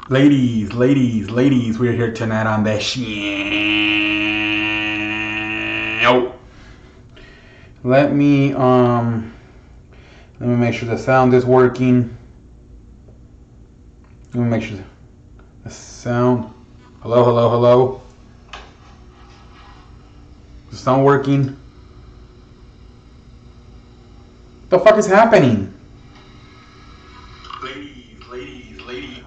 Ladies, we're here tonight on the show. Let me make sure the sound is working. Let me make sure the sound. Hello. Is the sound working? What the fuck is happening? Ladies.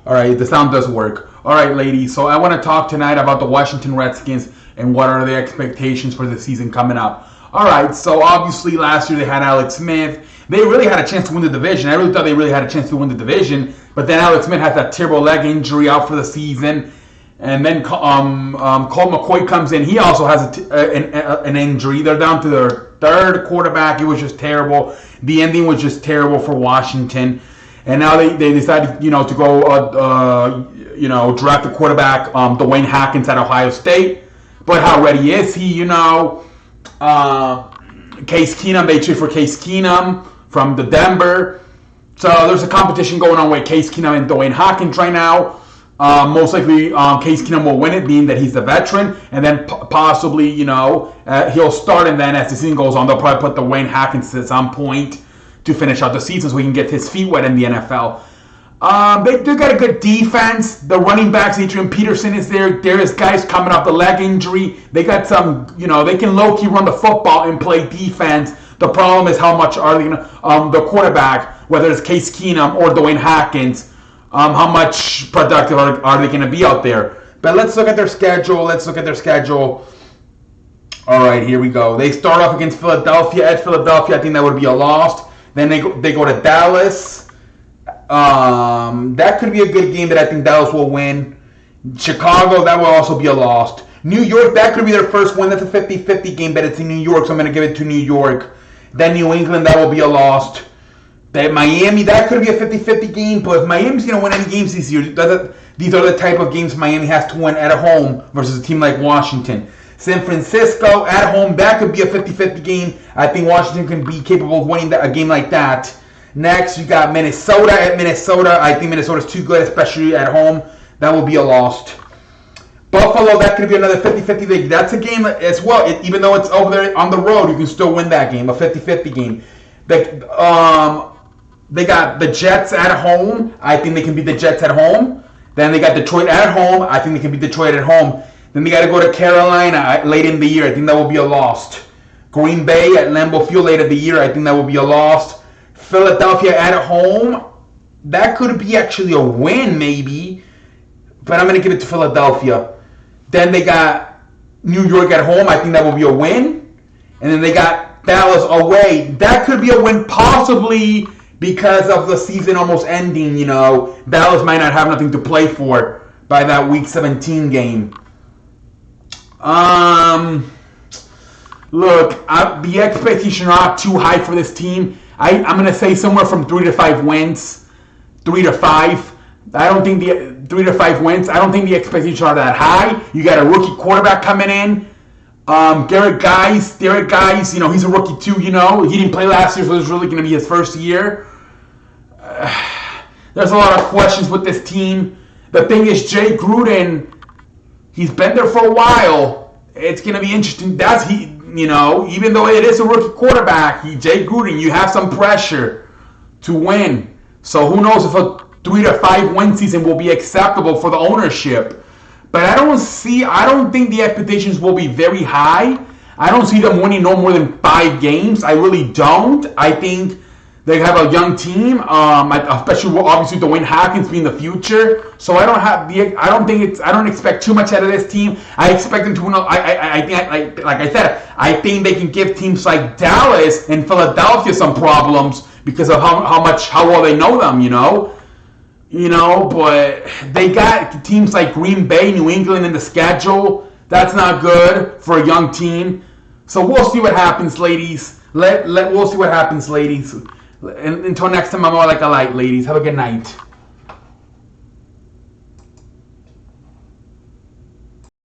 Alright, the sound does work. Alright, ladies, so I want to talk tonight about the Washington Redskins and what are the expectations for the season coming up. Alright, so obviously last year they had Alex Smith. They really had a chance to win the division. I really thought they really had a chance to win the division, but then Alex Smith has that terrible leg injury out for the season. And then Colt McCoy comes in. He also has an injury. They're down to their third quarterback. It was just terrible. The ending was just terrible for Washington. And now they decided, to go, draft the quarterback, Dwayne Haskins at Ohio State. But how ready is he? Case Keenum, they trade for Case Keenum from the Denver. So there's a competition going on with Case Keenum and Dwayne Haskins right now. Most likely, Case Keenum will win it, being that he's the veteran, and then possibly, he'll start, and then as the season goes on, they'll probably put Dwayne Haskins at some point to finish out the season so he can get his feet wet in the NFL. They got a good defense. The running backs, Adrian Peterson is there. There is guys coming off the leg injury. They got some, they can low-key run the football and play defense. The problem is how much are they going to, the quarterback, whether it's Case Keenum or Dwayne Haskins, how much productive are they going to be out there? But let's look at their schedule. All right, here we go. They start off against Philadelphia. At Philadelphia, I think that would be a loss. Then they go to Dallas. That could be a good game that I think Dallas will win. Chicago, that will also be a loss. New York, that could be their first win. That's a 50-50 game, but it's in New York, so I'm going to give it to New York. Then New England, that will be a loss. Then Miami, that could be a 50-50 game, but if Miami's going to win any games this year, these are the type of games Miami has to win at home versus a team like Washington. San Francisco, at home, that could be a 50-50 game. I think Washington can be capable of winning a game like that. Next, you got Minnesota at Minnesota. I think Minnesota's too good, especially at home. That will be a loss. Buffalo, that could be another 50-50 game. That's a game as well. Even though it's over there on the road, you can still win that game, a 50-50 game. They got the Jets at home. I think they can beat the Jets at home. Then they got Detroit at home. I think they can beat Detroit at home. Then they got to go to Carolina late in the year. I think that will be a loss. Green Bay at Lambeau Field late in the year. I think that will be a loss. Philadelphia at home. That could be actually a win maybe. But I'm going to give it to Philadelphia. Then they got New York at home. I think that will be a win. And then they got Dallas away. That could be a win possibly because of the season almost ending. Dallas might not have nothing to play for by that Week 17 game. Look, the expectations are not too high for this team. I'm going to say somewhere from 3 to 5 wins. 3 to 5. I don't think the 3 to 5 wins. I don't think the expectations are that high. You got a rookie quarterback coming in. Derek Guys, he's a rookie too, He didn't play last year, so this is really going to be his first year. There's a lot of questions with this team. The thing is, Jay Gruden, he's been there for a while. It's going to be interesting. Even though it is a rookie quarterback, Jay Gruden, you have some pressure to win. So who knows if a 3 to 5 win season will be acceptable for the ownership. But I don't think the expectations will be very high. I don't see them winning no more than 5 games. I really don't. I think they have a young team, especially obviously Dwayne Haskins being the future. So I don't expect too much out of this team. I expect them to win. I think they can give teams like Dallas and Philadelphia some problems because of how well they know them, but they got teams like Green Bay, New England in the schedule. That's not good for a young team. So we'll see what happens, ladies. We'll see what happens, ladies. And until next time, I'm more like a light, ladies. Have a good night.